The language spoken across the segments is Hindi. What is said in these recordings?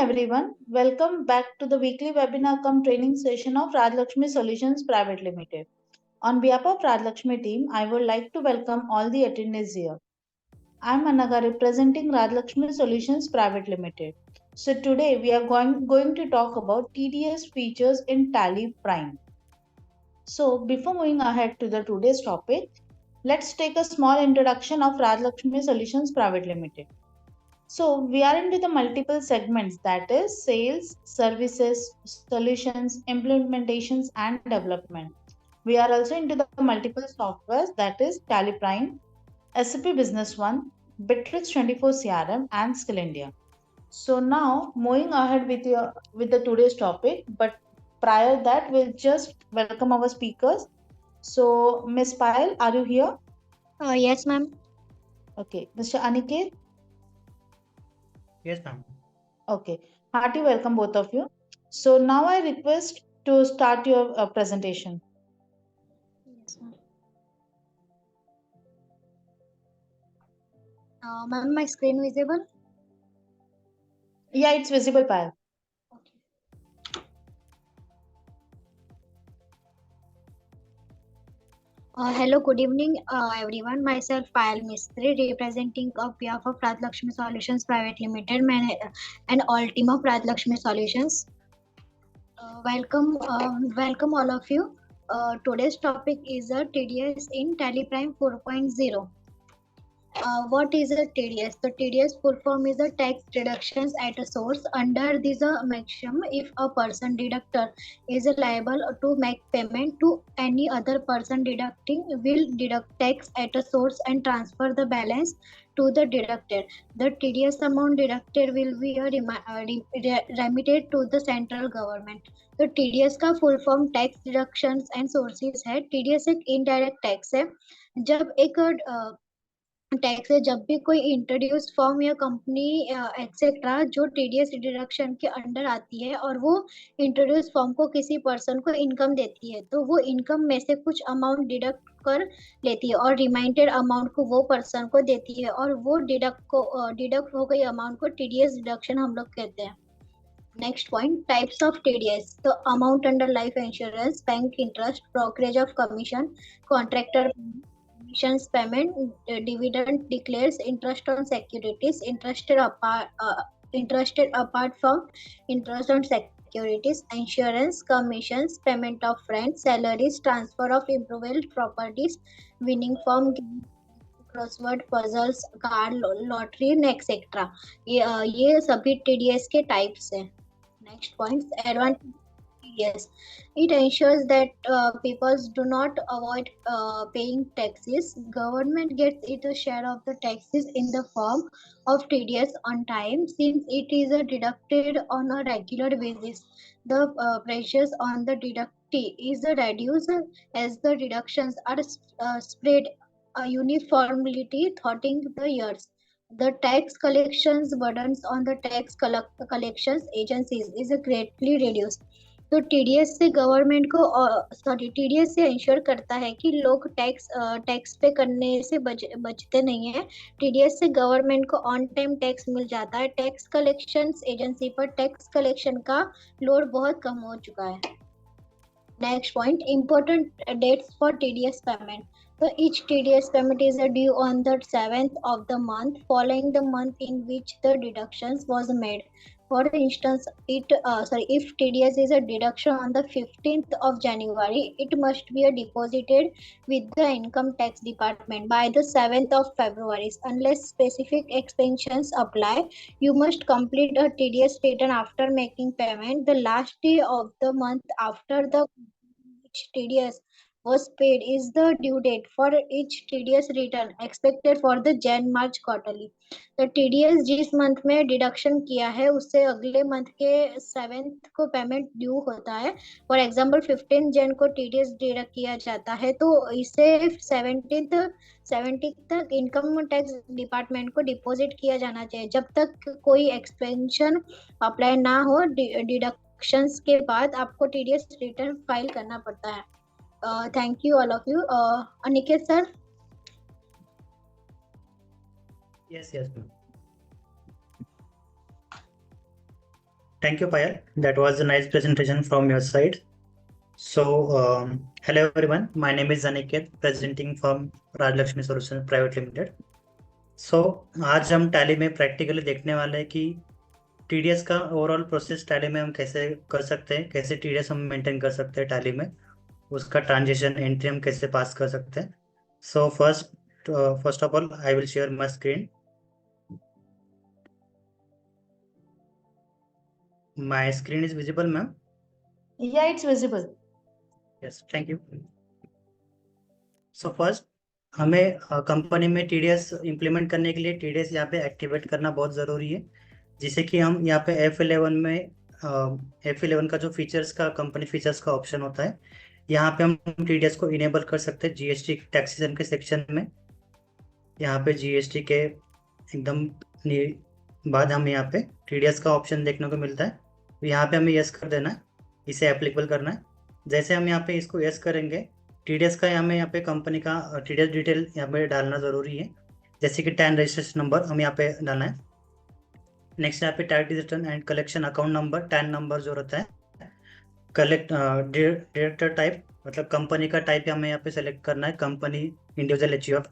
everyone. Welcome back to the weekly webinar cum training session of Rajlakshmi Solutions Private Limited. On behalf of Rajlakshmi team, I would like to welcome all the attendees here. I am Anaga representing Rajlakshmi Solutions Private Limited. So today we are going to talk about TDS features in Tally Prime. So before moving ahead to the today's topic, let's take a small introduction of Rajlakshmi Solutions Private Limited. So we are into the multiple segments, that is sales, services, solutions, implementations and development. We are also into the multiple softwares, that is Tally Prime, SAP Business One, Bitrix 24 CRM and Skill India. So now moving ahead with the today's topic, but prior that we'll just welcome our speakers. So Miss Payal, are you here? Yes, ma'am. Okay. Mr. Aniket? Yes, ma'am. Okay, hearty welcome both of you. So now I request to start your presentation. Yes, ma'am. Ma'am, my screen visible? Yeah, it's visible, Payal. Hello, good evening, everyone. Myself, Payal Mistry, representing on behalf of Rajlakshmi Solutions Private Limited and all team of Rajlakshmi Solutions. Welcome all of you. Today's topic is a TDS in Tally Prime 4.0. What is a TDS? The TDS full form is a tax deductions at a source. Under this maximum, if a person deductor is liable to make payment to any other person deducting, will deduct tax at a source and transfer the balance to the deducted. The TDS amount deducted will be remitted to the central government. तो TDS का full form tax deductions and sources है. TDS एक indirect tax है. जब एक टैक्स है, जब भी कोई इंट्रोड्यूस फर्म या कंपनी एक्सेट्रा जो टीडीएस डिडक्शन के अंडर आती है और वो इंट्रोड्यूस फर्म को किसी पर्सन को इनकम देती है, तो वो इनकम में से कुछ अमाउंट डिडक्ट कर लेती है और रिमाइंडेड अमाउंट को वो पर्सन को देती है और वो डिडक्ट हो गई अमाउंट को टीडीएस डिडक्शन हम लोग कहते हैं. Next point, types of TDS. The amount under life insurance, bank interest, brokerage of commission, contractor commissions payment, dividend declares, interest on securities, interested apart from interest on securities, insurance, commissions, payment of rent, salaries, transfer of improved properties, winning from crossword puzzles, car lottery etcetera. ये सभी टीडीएस के टाइप्स हैं. Next point, advantage. Yes, it ensures that people do not avoid paying taxes. Government gets its share of the taxes in the form of TDS on time, since it is deducted on a regular basis. The pressures on the deductee is reduced as the deductions are spread uniformly throughout the years. The tax collections burdens on the tax collections agencies is greatly reduced. तो टीडीएस से गवर्नमेंट को टीडीएस से इंश्योर करता है कि लोग टैक्स पे करने से बचते नहीं है. टीडीएस से गवर्नमेंट को ऑन टाइम टैक्स मिल जाता है. टैक्स कलेक्शंस एजेंसी पर टैक्स कलेक्शन का लोड बहुत कम हो चुका है. Next point, important dates for TDS payment. So each TDS payment is due on the 7th of the month following the month in which the deductions was made. For instance, if TDS is a deduction on the 15th of January, it must be deposited with the income tax department by the 7th of February. Unless specific extensions apply, you must complete a TDS return after making payment. The last day of the month after the which TDS was paid is the due date for each TDS return expected for the Jan-March quarterly. The TDS जिस मंथ में डिडक्शन किया है उससे अगले मंथ के 7th को पेमेंट ड्यू होता है. फॉर एग्जांपल 15 जन को TDS डिडक्ट किया जाता है तो इसे 17 तक इनकम टैक्स डिपार्टमेंट को डिपॉजिट किया जाना चाहिए. जब तक कोई एक्सपेंशन अप्लाई ना हो, डिडक्शंस के बाद आपको TDS रिटर्न फाइल करना पड़ता है. Thank you all of you. Aniket sir. Yes, ma'am. Thank you, Payal. That was a nice presentation from your side. So, hello everyone. My name is Aniket, presenting from Rajalakshmi Solutions Private Limited. So, आज हम टैली में प्रैक्टिकली देखने वाले हैं कि टीडीएस का ओवरऑल प्रोसेस टैली में हम कैसे कर सकते हैं, कैसे टीडीएस हम मेंटेन कर सकते हैं टैली में, उसका ट्रांजिशन एंट्री हम कैसे पास कर सकते हैं. So first of all I will share my screen. My screen is visible, ma'am? Yeah, it's visible. Yes, thank you. So first, हमें कंपनी में टीडीएस इंप्लीमेंट करने के लिए टीडीएस यहाँ पे एक्टिवेट करना बहुत ज़रूरी है. जिसे कि हम यहाँ पे F11 में F11 का जो फीचर्स का कंपनी फीचर्स का ऑप्शन होता है, यहाँ पे हम टीडीएस को इनेबल कर सकते हैं जीएसटी टैक्सेशन के सेक्शन में. यहाँ पे जीएसटी के एकदम बाद हम यहाँ पे टीडीएस का ऑप्शन देखने को मिलता है. तो यहाँ पे हमें यस कर देना है, इसे एप्लीकेबल करना है. जैसे हम यहाँ पे इसको यस करेंगे, टीडीएस का यहाँ पे कंपनी का टीडीएस डिटेल यहाँ पे डालना ज़रूरी है. जैसे कि टैन रजिस्ट्रेशन नंबर हम यहाँ पे डालना है. नेक्स्ट यहाँ पे tax return and collection account number, tan number जो रहता है. डायरेक्टर टाइप मतलब कंपनी का टाइप हमें यहाँ पे सेलेक्ट करना है, कंपनी इंडिविजुअल एचयूएफ.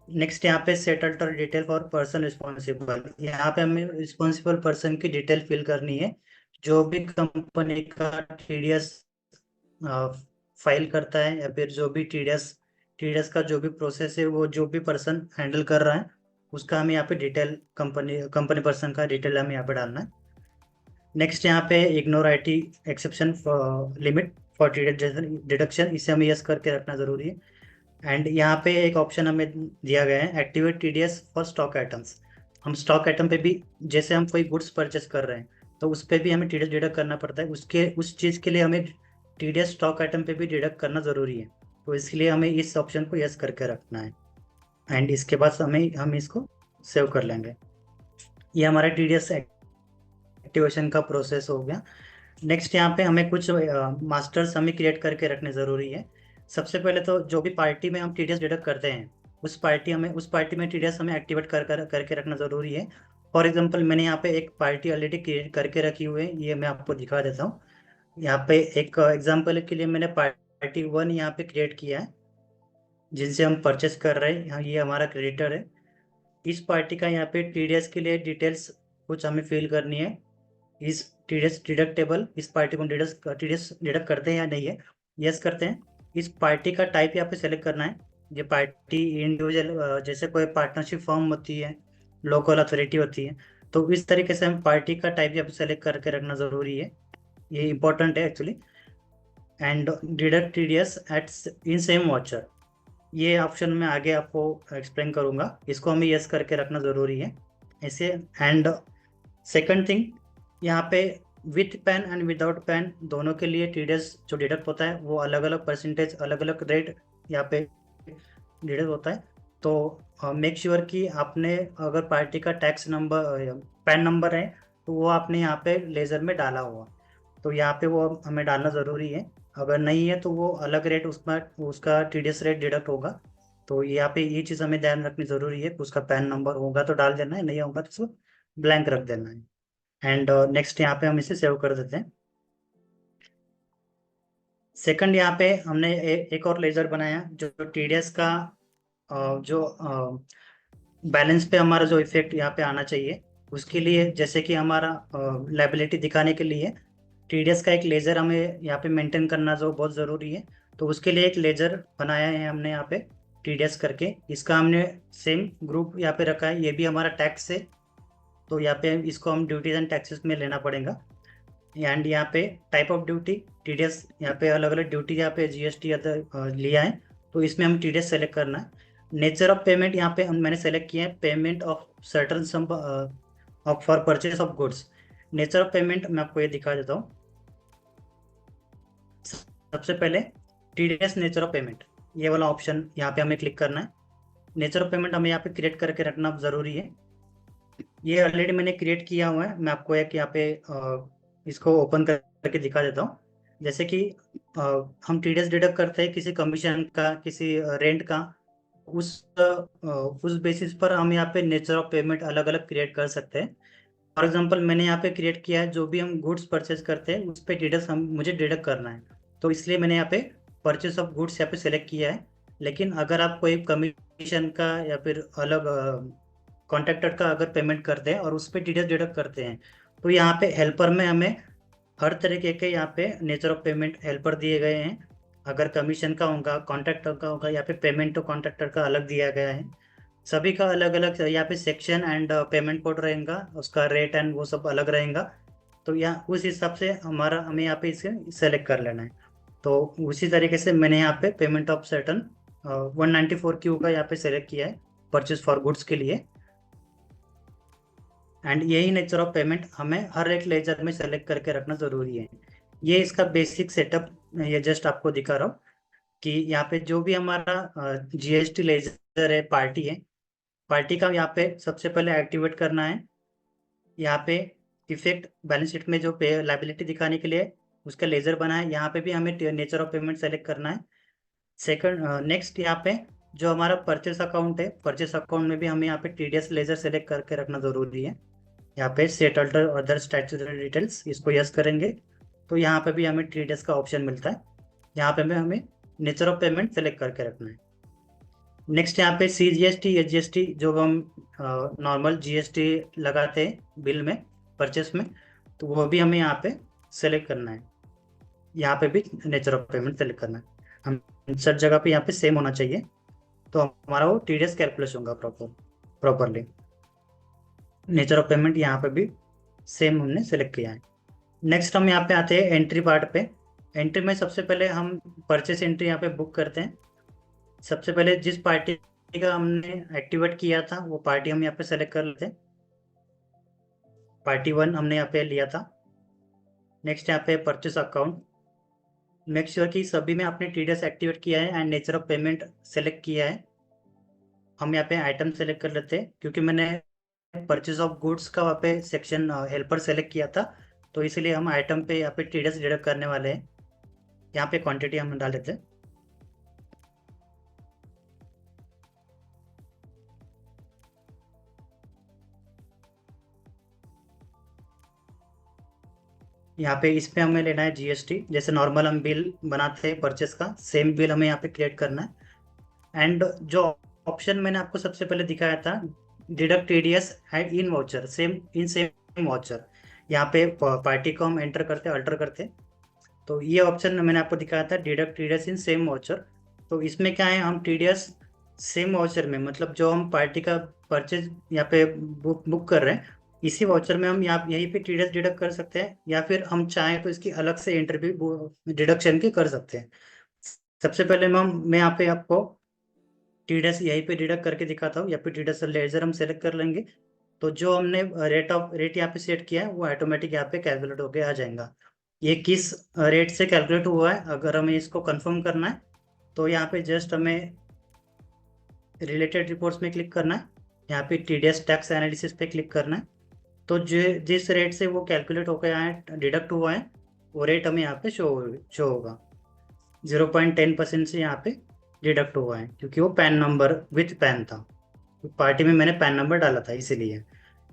नेक्स्ट यहाँ पे set alter detail for person responsible, यहाँ पे हमें रिस्पॉन्सिबल पर्सन की डिटेल फिल करनी है. जो भी कंपनी का टीडीएस फाइल करता है या फिर जो भी टीडीएस का जो भी प्रोसेस है, वो जो भी पर्सन हैंडल कर रहा है उसका हमें यहाँ पे डिटेल कंपनी पर्सन का डिटेल हमें यहाँ पे डालना है. नेक्स्ट यहाँ पे ignore IT exemption limit for TDS deduction, इसे हमें यस करके रखना ज़रूरी है. एंड यहाँ पे एक ऑप्शन हमें दिया गया है, activate TDS for stock items. हम स्टॉक आइटम पे भी, जैसे हम कोई गुड्स परचेस कर रहे हैं तो उस पर भी हमें टीडीएस डिडक्ट करना पड़ता है. उस चीज़ के लिए हमें टीडीएस स्टॉक आइटम पे भी डिडक्ट करना ज़रूरी है. तो इसलिए हमें इस ऑप्शन को यस करके रखना है. एंड इसके बाद हम इसको सेव कर लेंगे. ये हमारा टीडीएस एक्टिवेशन का प्रोसेस हो गया. नेक्स्ट यहाँ पे हमें कुछ मास्टर्स हमें क्रिएट करके रखने ज़रूरी है. सबसे पहले तो जो भी पार्टी में हम टीडीएस डिडक्ट करते हैं उस पार्टी में टीडीएस हमें एक्टिवेट करके रखना ज़रूरी है. फॉर एग्जांपल मैंने यहाँ पे एक पार्टी ऑलरेडी क्रिएट करके रखी हुई है, ये मैं आपको दिखा देता हूँ. यहाँ पे एक एग्जांपल के लिए मैंने पार्टी 1 यहाँ पे क्रिएट किया है, जिनसे हम परचेस कर रहे हैं. यहाँ ये हमारा क्रेडिटर है. इस पार्टी का यहाँ पे टीडीएस के लिए डिटेल्स कुछ हमें फिल करनी है. इस टीडीएस डिडक्टेबल, इस पार्टी को टीडीएस डिडक्ट करते हैं या नहीं है, यस करते हैं. इस पार्टी का टाइप यहाँ पे सेलेक्ट करना है. ये पार्टी इंडिविजुअल, जैसे कोई पार्टनरशिप फॉर्म होती है, लोकल अथॉरिटी होती है, तो इस तरीके से हम पार्टी का टाइप यहाँ पे सेलेक्ट करके रखना ज़रूरी है. ये इंपॉर्टेंट है actually. And deduct TDS at in same voucher, ये ऑप्शन मैं आगे आपको एक्सप्लेन करूँगा. इसको हमें यस करके रखना ज़रूरी है ऐसे. एंड सेकंड थिंग, यहाँ पे with pan and without pan दोनों के लिए टीडीएस जो डिडक्ट होता है वो अलग अलग परसेंटेज, अलग अलग रेट यहाँ पे डिडक्ट होता है. तो मेक श्योर कि आपने अगर पार्टी का टैक्स नंबर पैन नंबर है तो वो आपने यहाँ पे लेजर में डाला हुआ, तो यहाँ पे वो हमें डालना ज़रूरी है. अगर नहीं है तो वो अलग रेट उसका टीडीएस रेट डिडक्ट होगा. तो यहाँ पे ये चीज़ हमें ध्यान रखनी ज़रूरी है. उसका पैन नंबर होगा तो डाल देना है, नहीं होगा तो उसको ब्लैंक रख देना है. एंड नेक्स्ट यहाँ पे हम इसे सेव कर देते हैं. सेकंड यहाँ पे हमने एक और लेजर बनाया जो टीडीएस का जो बैलेंस पे हमारा जो इफेक्ट यहाँ पे आना चाहिए उसके लिए, जैसे कि हमारा लायबिलिटी दिखाने के लिए टीडीएस का एक लेजर हमें यहाँ पे मेंटेन करना जो बहुत ज़रूरी है. तो उसके लिए एक लेजर बनाया है हमने यहाँ पे टीडीएस करके. इसका हमने सेम ग्रुप यहाँ पे रखा है, ये भी हमारा टैक्स है. तो यहाँ पे इसको हम ड्यूटीज एंड टैक्सेस में लेना पड़ेगा. एंड यहाँ पे टाइप ऑफ ड्यूटी टीडीएस, यहाँ पे अलग अलग ड्यूटी यहाँ पे जीएसटी लिया है, तो इसमें हम टीडीएस सेलेक्ट करना है. नेचर ऑफ पेमेंट यहाँ पे मैंने सेलेक्ट किया है, payment of certain some for purchase of goods. Nature of payment मैं आपको ये दिखा देता हूँ. सबसे पहले टीडीएस नेचर ऑफ पेमेंट, ये वाला ऑप्शन यहाँ पे हमें क्लिक करना है. नेचर ऑफ पेमेंट हमें यहाँ पे क्रिएट करके रखना ज़रूरी है. ये ऑलरेडी मैंने क्रिएट किया हुआ है, मैं आपको एक यहाँ पे इसको ओपन करके दिखा देता हूँ. जैसे कि हम टीडीएस डिडक्ट करते हैं किसी कमीशन का, किसी रेंट का, उस बेसिस पर हम यहाँ पे नेचर ऑफ पेमेंट अलग अलग क्रिएट कर सकते हैं. फॉर एग्जांपल मैंने यहाँ पे क्रिएट किया है, जो भी हम गुड्स परचेज करते हैं उस पे डिडक्ट मुझे डिडक्ट करना है, तो इसलिए मैंने यहाँ पे परचेज ऑफ गुड्स यहाँ पे सेलेक्ट किया है। लेकिन अगर आप कोई कमीशन का या फिर अलग कॉन्ट्रैक्टर का अगर पेमेंट करते हैं और उस पर डिडक्ट करते हैं, तो यहाँ पे हेल्पर में हमें हर तरीके के यहाँ पे नेचर ऑफ पेमेंट हेल्पर दिए गए हैं। अगर कमीशन का होगा, कॉन्ट्रैक्टर का होगा, या फिर पेमेंट टू कॉन्ट्रैक्टर का अलग दिया गया है। सभी का अलग अलग यहाँ पे सेक्शन एंड पेमेंट कोड रहेगा, उसका रेट एंड वो सब अलग रहेगा। तो यहाँ उस हिसाब से हमें यहाँ पे इसे सेलेक्ट कर लेना है। तो उसी तरीके से मैंने यहाँ पे पेमेंट ऑफ सर्टन 194 क्यू का यहाँ पे सेलेक्ट किया है परचेज फॉर गुड्स के लिए। एंड यही नेचर ऑफ पेमेंट हमें हर एक लेजर में सेलेक्ट करके रखना जरूरी है। ये इसका बेसिक सेटअप, ये जस्ट आपको दिखा रहा हूँ कि यहाँ पे जो भी हमारा जीएसटी लेजर है, पार्टी का यहाँ पे सबसे पहले एक्टिवेट करना है। यहाँ पे इफेक्ट बैलेंस शीट में जो पे लाइबिलिटी दिखाने के लिए उसका लेजर बना है, यहाँ पे भी हमें नेचर ऑफ पेमेंट सेलेक्ट करना है। सेकंड नेक्स्ट यहाँ पे जो हमारा परचेस अकाउंट है, परचेस अकाउंट में भी हमें यहाँ पे टीडीएस लेजर सेलेक्ट करके रखना जरूरी है। यहाँ पे set alter other statutory details, इसको यस करेंगे तो यहाँ पे भी हमें टीडीएस का ऑप्शन मिलता है। यहाँ पे हमें नेचर ऑफ पेमेंट सेलेक्ट करके रखना है। नेक्स्ट यहाँ पे CGST HGST जो हम नॉर्मल जीएसटी लगाते हैं बिल में, परचेस में, तो वो भी हमें यहाँ पे सेलेक्ट करना है। यहाँ पे भी नेचर ऑफ पेमेंट सेलेक्ट करना है। हम सब जगह पे यहाँ पे सेम होना चाहिए, तो हमारा वो टीडीएस कैलकुलेशन होगा प्रॉपरली। नेचर ऑफ पेमेंट यहाँ पे भी सेम हमने सेलेक्ट किया है। नेक्स्ट हम यहाँ पे आते हैं एंट्री पार्ट पे। एंट्री में सबसे पहले हम परचेस एंट्री यहाँ पे बुक करते हैं। सबसे पहले जिस पार्टी का हमने एक्टिवेट किया था वो पार्टी हम यहाँ पे सेलेक्ट कर लेते हैं। पार्टी 1 हमने यहाँ पे लिया था। नेक्स्ट यहाँ पे परचेस अकाउंट, मेक श्योर कि सभी में आपने टीडीएस एक्टिवेट किया है and nature of payment select किया है। हम यहाँ पे आइटम सेलेक्ट कर लेते हैं, क्योंकि मैंने परचेज ऑफ गुड्स का वहाँ पे सेक्शन हेल्पर सेलेक्ट किया था, तो इसीलिए हम आइटम पे यहाँ पे टीडीएस डिडक्ट करने वाले हैं। यहाँ पे क्वांटिटी हम डाल देते हैं। यहाँ पे इस पे हमें लेना है जीएसटी, जैसे नॉर्मल हम बिल बनाते हैं परचेस का, सेम बिल हमें यहाँ पे क्रिएट करना है। एंड जो ऑप्शन मैंने आपको सबसे पहले दिखाया था, deduct TDS and in voucher, same voucher, यहाँ पे पार्टी को हम एंटर करते अल्टर करते, तो ये ऑप्शन मैंने आपको दिखाया था डिडक्ट टीडीएस इन सेम वाउचर। तो इसमें क्या है, हम टीडीएस सेम वाउचर में, मतलब जो हम पार्टी का परचेज यहाँ पे बुक कर रहे हैं, इसी वाउचर में हम यहाँ यहीं पे टीडीएस डिडक्ट कर सकते हैं, या फिर हम चाहें तो इसकी अलग से एंट्री भी डिडक्शन की कर सकते हैं। सबसे पहले मैं यहाँ पे आपको टीडीएस यहीं पे डिडक्ट करके दिखाता हूँ। या फिर टीडीएस लेजर हम सेलेक्ट कर लेंगे, तो जो हमने रेट यहाँ पे सेट किया है वो ऑटोमेटिक यहाँ पे कैलकुलेट होके आ जाएगा। ये किस रेट से कैलकुलेट हुआ है अगर हमें इसको कंफर्म करना है, तो यहाँ पे जस्ट हमें रिलेटेड रिपोर्ट्स में क्लिक करना है। यहाँ पे टीडीएस टैक्स एनालिसिस पे क्लिक करना है। तो जिस रेट से वो कैलकुलेट होकर आए, डिडक्ट हुआ है, वो रेट हमें यहाँ पे शो होगा। 0.10% से यहाँ पे डिडक्ट हुआ है, क्योंकि वो पैन नंबर विथ पैन था, पार्टी में मैंने पैन नंबर डाला था इसीलिए।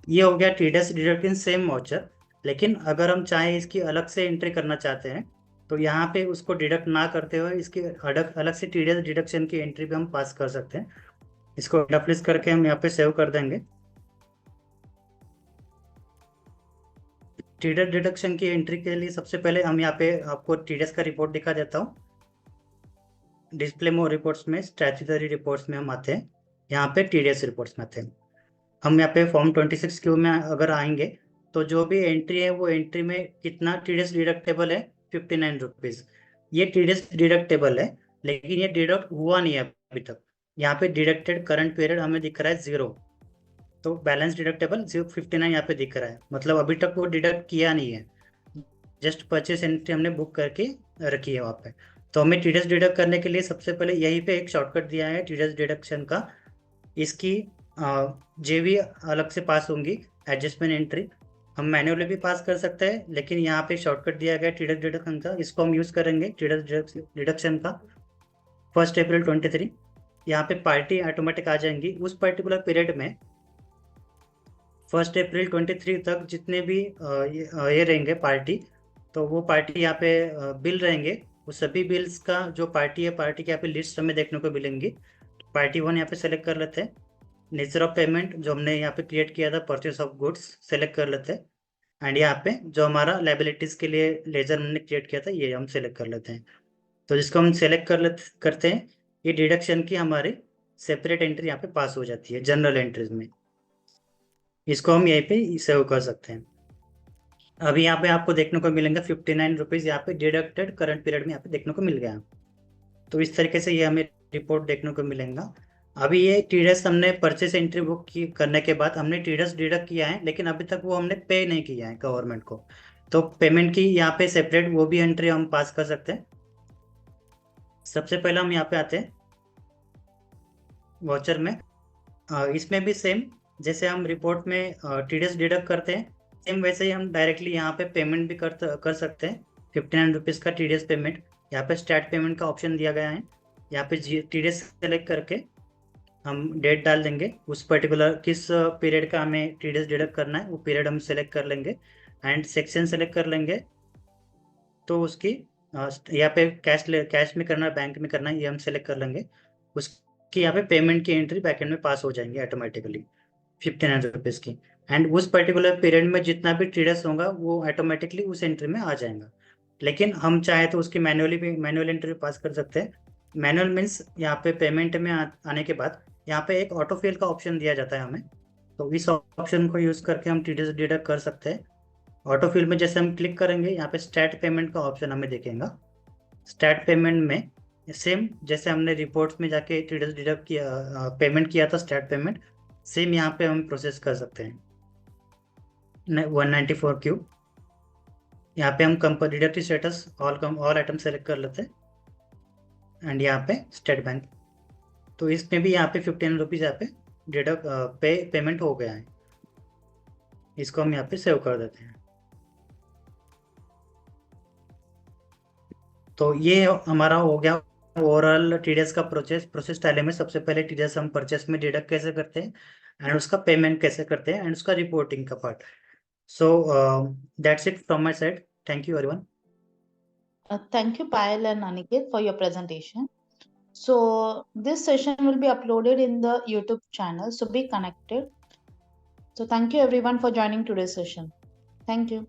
ये हो गया टीडीएस डिडक्ट इन सेम वाउचर। लेकिन अगर हम चाहें इसकी अलग से एंट्री करना चाहते हैं, तो यहाँ पे उसको डिडक्ट ना करते हुए इसकी अलग से टीडीएस डिडक्शन की एंट्री भी हम पास कर सकते हैं। इसको डबल करके हम यहाँ पे सेव कर देंगे। टीडीएस डिडक्शन की एंट्री के लिए सबसे पहले हम यहाँ पे आपको टीडीएस का रिपोर्ट दिखा देता हूँ। डिस्प्ले मोर रिपोर्ट्स में स्टैट्यूटरी रिपोर्ट्स में हम आते हैं, यहाँ पे टीडीएस रिपोर्ट्स में आते हैं। हम यहाँ पे फॉर्म 26 क्यू में अगर आएंगे, तो जो भी एंट्री है वो एंट्री में कितना टीडीएस डिडक्टेबल है, 59 रुपीज़। ये टीडीएस डिडक्टेबल है, लेकिन ये डिडक्ट हुआ नहीं है अभी तक। यहाँ पे डिडक्टेड करंट पीरियड हमें दिख रहा है 0, तो बैलेंस डिडक्टेबल 59 यहाँ पे दिख रहा है, मतलब अभी तक वो डिडक्ट किया नहीं है, जस्ट परचेस एंट्री हमने बुक करके रखी है वहाँ पे। तो हमें टीडीएस डिडक्ट करने के लिए सबसे पहले यहीं पे एक शॉर्टकट दिया है टीडीएस डिडक्शन का। इसकी जेवी अलग से पास होंगी, एडजस्टमेंट एंट्री हम मैन्युअली भी पास कर सकते हैं, लेकिन यहाँ पे शॉर्टकट दिया गया टीडीएस डिडक्शन का, इसको हम यूज़ करेंगे। टीडीएस डिडक्शन का 1 अप्रैल 23, यहाँ पे पार्टी ऑटोमेटिक आ जाएंगी। उस पर्टिकुलर पीरियड में 1 अप्रैल 23 तक जितने भी ये रहेंगे पार्टी, तो वो पार्टी यहाँ पे बिल रहेंगे, वो सभी बिल्स का जो पार्टी है, पार्टी की यहाँ पे लिस्ट हमें देखने को मिलेंगी। पार्टी 1 यहाँ पे सेलेक्ट कर लेते हैं। नेचर ऑफ पेमेंट जो हमने यहाँ पे क्रिएट किया था, परचेस ऑफ गुड्स सेलेक्ट कर लेते हैं। एंड यहाँ पे जो हमारा लाइबिलिटीज के लिए लेजर हमने क्रिएट किया था, ये हम सेलेक्ट कर लेते हैं। तो जिसको हम सेलेक्ट करते हैं, ये डिडक्शन की हमारी सेपरेट एंट्री यहाँ पे पास हो जाती है जनरल एंट्रीज में। इसको हम यहीं पे सेव कर सकते हैं। अभी यहाँ पे आपको देखने को मिलेंगे 59 रुपीज़ यहाँ पे डिडक्टेड करंट पीरियड में यहाँ पे देखने को मिल गया। तो इस तरीके से ये हमें रिपोर्ट देखने को मिलेगा। अभी ये टीडीएस हमने परचेस एंट्री बुक की करने के बाद हमने टीडीएस डिडक्ट किया है, लेकिन अभी तक वो हमने पे नहीं किया है गवर्नमेंट को। तो पेमेंट की यहाँ पे सेपरेट वो भी एंट्री हम पास कर सकते हैं। सबसे पहले हम यहाँ पे आते हैं वाउचर में। इसमें भी सेम जैसे हम रिपोर्ट में टीडीएस डिडक्ट करते हैं, सेम वैसे ही हम डायरेक्टली यहाँ पे पेमेंट भी कर सकते हैं। 59 रुपीज़ का टीडीएस पेमेंट, यहाँ पे स्टार्ट पेमेंट का ऑप्शन दिया गया है। यहाँ पे टीडीएस सेलेक्ट करके हम डेट डाल देंगे, उस पर्टिकुलर किस पीरियड का हमें टीडीएस डिडक्ट करना है वो पीरियड हम सेलेक्ट कर लेंगे एंड सेक्शन सेलेक्ट कर लेंगे। तो उसकी यहाँ पे कैश में करना है, बैंक में करना है, ये हम सेलेक्ट कर लेंगे। उसकी यहाँ पे पेमेंट की एंट्री बैकएंड में पास हो जाएंगे ऑटोमेटिकली 59 रुपीज़ की। एंड उस पर्टिकुलर पीरियड में जितना भी टीडीएस होगा वो ऑटोमेटिकली उस एंट्री में आ जाएगा। लेकिन हम चाहे तो उसकी मैनुअल एंट्री पास कर सकते हैं। मैनुअल मीन्स यहाँ पे पेमेंट में आने के बाद यहाँ पे एक ऑटोफिल का ऑप्शन दिया जाता है हमें, तो इस ऑप्शन को यूज़ करके हम टीडीएस डिडक्ट कर सकते हैं। ऑटोफिल में जैसे हम क्लिक करेंगे, यहाँ पे स्टार्ट पेमेंट का ऑप्शन हमें दिखेगा। स्टार्ट पेमेंट में सेम जैसे हमने रिपोर्ट्स में जाके टीडीएस डिडक्ट किया, पेमेंट किया था स्टार्ट पेमेंट, सेम यहाँ पे हम प्रोसेस कर सकते हैं। 194Q यहाँ पे हम company deductive status all item select कर लेते हैं एंड यहाँ पे स्टेट बैंक। तो इसमें भी यहाँ पे 59 रुपीज़ यहाँ पे डिडक्ट पेमेंट हो गया है। इसको हम यहाँ पे सेव कर देते हैं। तो ये हमारा हो गया ओवरऑल टीडीएस का प्रोसेस टैली में। सबसे पहले टीडीएस हम परचेस में डिडक्ट कैसे करते हैं एंड उसका पेमेंट कैसे करते हैं एंड उसका रिपोर्टिंग का part. So that's it from my side. Thank you everyone. Thank you, Payal and Aniket, for your presentation. So this session will be uploaded in the YouTube channel, so be connected. So thank you everyone for joining today's session. Thank you.